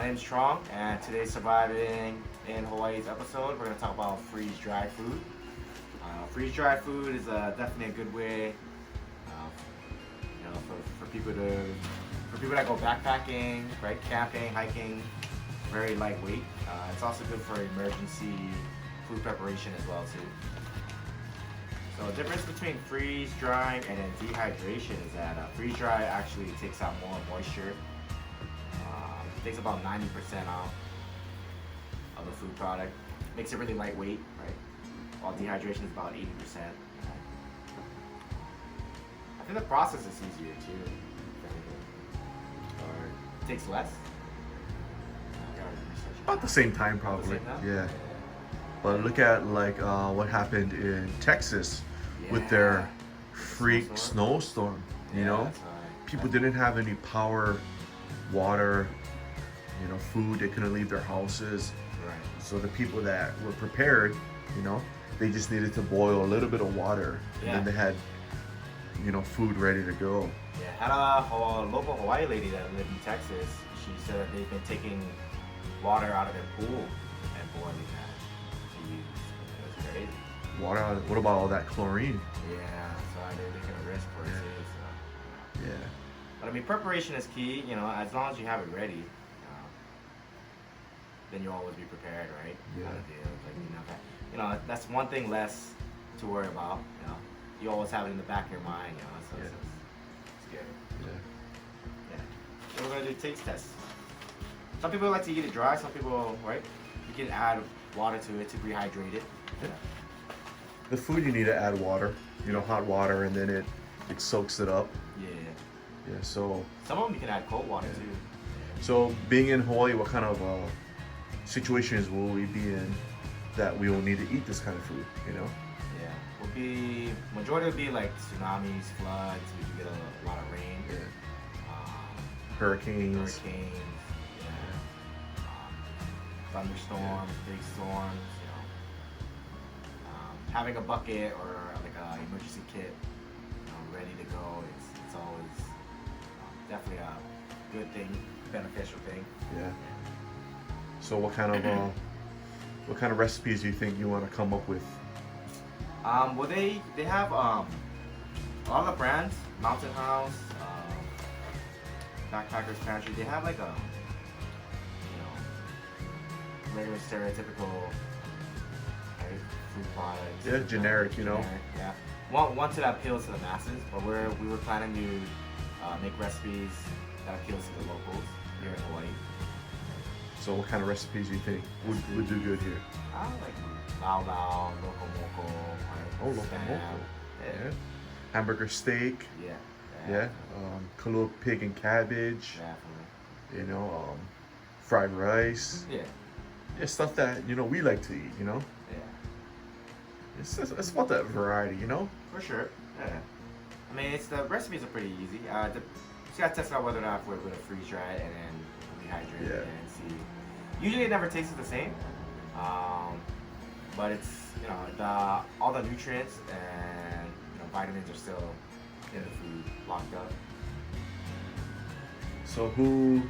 name's Truong, and today's Surviving in Hawaii's episode, we're going to talk about freeze-dried food. Freeze-dried food is definitely a good way, for people that go backpacking, right, camping, hiking. Very lightweight. It's also good for emergency food preparation as well too. So the difference between freeze drying and then dehydration is that freeze dry actually takes out more moisture. It takes about 90% out of the food product. Makes it really lightweight, right? While dehydration is about 80%. I think the process is easier too. Or it takes less. About the same time, probably. Yeah. But look at like what happened in Texas with their freak snowstorm. You know, people didn't have any power, water, food. They couldn't leave their houses. Right. So the people that were prepared, they just needed to boil a little bit of water, and then they had, food ready to go. Yeah, had a local Hawaii lady that lived in Texas. She said that they've been taking water out of their pool and boiling that to use. It was crazy. Water? What about all that chlorine? Yeah, so they're taking a risk for it too. So. Yeah. But I mean, preparation is key. As long as you have it ready, then you'll always be prepared, right? Yeah. That's one thing less to worry about. You always have it in the back of your mind. So it's good. Yeah. So we're gonna do taste tests. Some people like to eat it dry. Some people, right? You can add water to it to rehydrate it. Yeah. The food you need to add water. Hot water, and then it soaks it up. Yeah. Yeah. So some of them you can add cold water too. So being in Hawaii, what kind of situations will we be in that we will need to eat this kind of food? Yeah. Majority would be like tsunamis, floods. We can get a lot of rain. Yeah. Hurricanes. Thunderstorms, big storms, having a bucket or like an emergency kit, ready to go. It's always definitely a good thing, beneficial thing. Yeah. So what kind of recipes do you think you want to come up with? Well, they have a lot of the brands, Mountain House, Backpackers Pantry. They have like a regular stereotypical food products. Yeah, generic, Yeah. One that appeals to the masses, but we were planning to make recipes that appeals to the locals here in Hawaii. So what kind of recipes do you think would do good here? I like lao lao, loco moco. Oh, loco moco. Yeah. Hamburger steak. Yeah. Kalua pig and cabbage. Definitely. Fried rice. Yeah. Yeah, stuff that we like to eat. Yeah. It's about that variety. For sure. Yeah. I mean, the recipes are pretty easy. Just gotta test out whether or not we're gonna freeze dry it and then rehydrate it and see. Usually it never tastes the same, but it's all the nutrients and vitamins are still in the food locked up. So who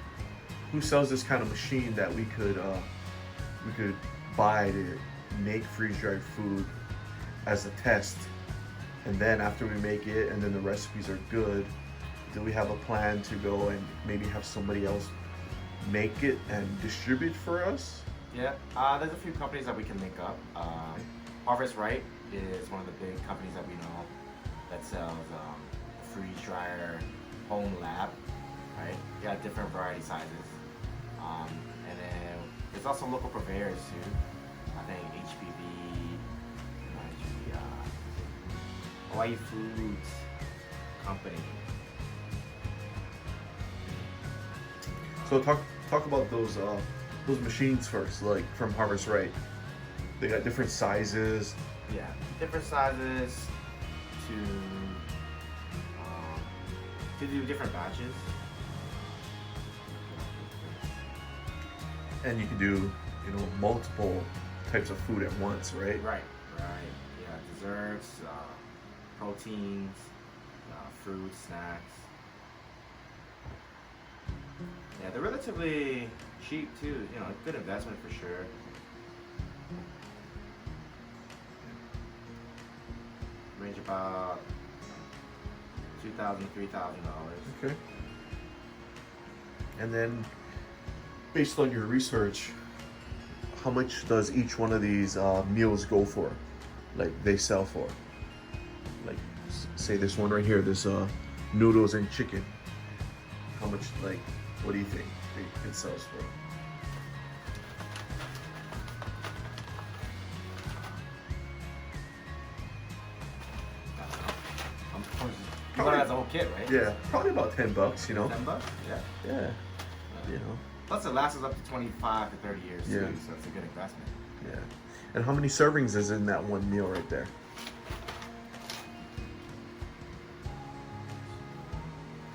sells this kind of machine that we could buy to make freeze-dried food as a test, and then after we make it and then the recipes are good, do we have a plan to go and maybe have somebody else make it and distribute for us? Yeah, there's a few companies that we can link up. Harvest Right is one of the big companies that we know that sells freeze dryer home lab, right? You got different variety sizes. And then there's also local purveyors too. I think HPV, Hawaii Foods Company. So talk about those machines first, like from Harvest Right. They got different sizes. Yeah, different sizes to do different batches. And you can do, multiple types of food at once, right? Right. Yeah, desserts, proteins, fruits, snacks. Yeah, they're relatively cheap too. You know, good investment for sure. Range about $2,000 to $3,000. Okay. And then, based on your research, how much does each one of these meals go for? Like they sell for? Like, say this one right here, this noodles and chicken. How much? Like, what do you think it sells for? You bought it as a whole kit, right? Yeah, probably about $10. You know. $10? Yeah. Yeah. You know. Plus, it lasts us up to 25 to 30 years too, Yeah. so it's a good investment. Yeah. And how many servings is in that one meal right there?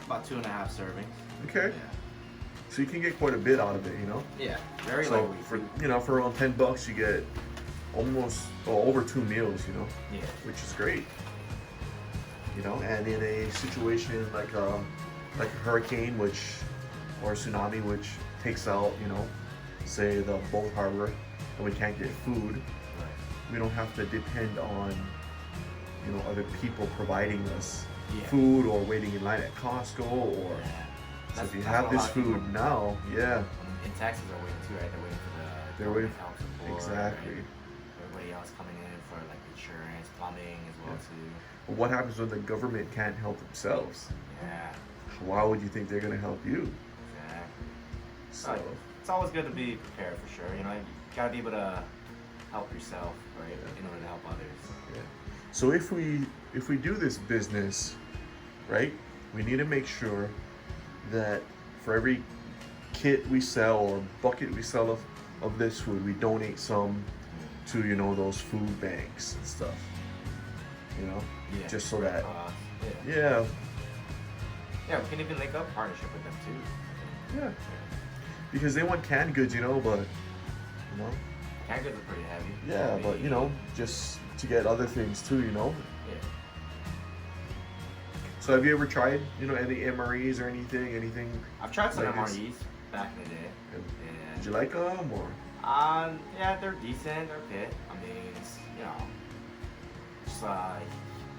About 2.5 servings. Okay. Yeah. So you can get quite a bit out of it, you know. Yeah. Very So lightweight. for around $10 you get almost over 2 meals, you know. Yeah. Which is great. You know, and in a situation like a hurricane, or a tsunami, which takes out, you know, say the boat harbor, and we can't get food, Right. we don't have to depend on, you know, other people providing us Yeah. food or waiting in line at Costco or. Yeah. So if you That's have what a this lot of people- food now, yeah, In Texas are waiting too, right? They're waiting for the They're waiting government help support, exactly. right? Everybody else coming in for like insurance, plumbing as well too. But what happens when the government can't help themselves? Yeah. Why would you think they're gonna help you? Exactly. So It's always good to be prepared for sure. You know, you gotta be able to help yourself, right? In order to help others. yeah. So if we do this business, right, we need to make sure that for every kit we sell or bucket we sell of this food, we donate some to, you know, those food banks and stuff. You know, Yeah. just so that Yeah. yeah, Yeah, we can even link up partnership with them too. yeah, because they want canned goods, you know, but you know, Canned goods are pretty heavy. yeah, but you know, just to get other things too, you know. Yeah. So have you ever tried, you know, any MREs or anything? I've tried some Like this? MREs back in the day. Did And you like them or? yeah, they're decent. They're okay. I mean, it's, you know, just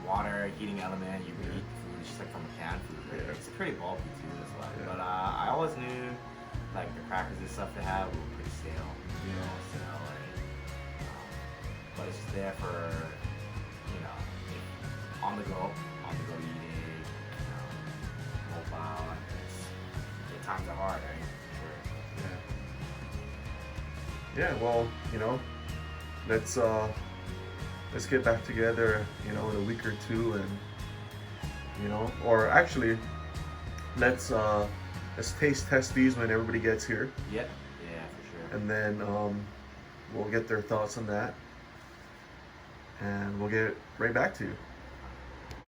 water, heating element. You can eat food. It's just like from a canned food. Right? Yeah. It's pretty bulky too. That's why. Yeah. But I always knew like the crackers and stuff they have were pretty stale. You know, so like, but it's just there for, you know, on the go eating. Mobile. The times are hard, right? Sure. Yeah. Yeah. Well, you know, let's get back together, you know, in a week or two, and you know, or actually, let's taste test these when everybody gets here, Yeah, for sure. and then we'll get their thoughts on that, and we'll get right back to you.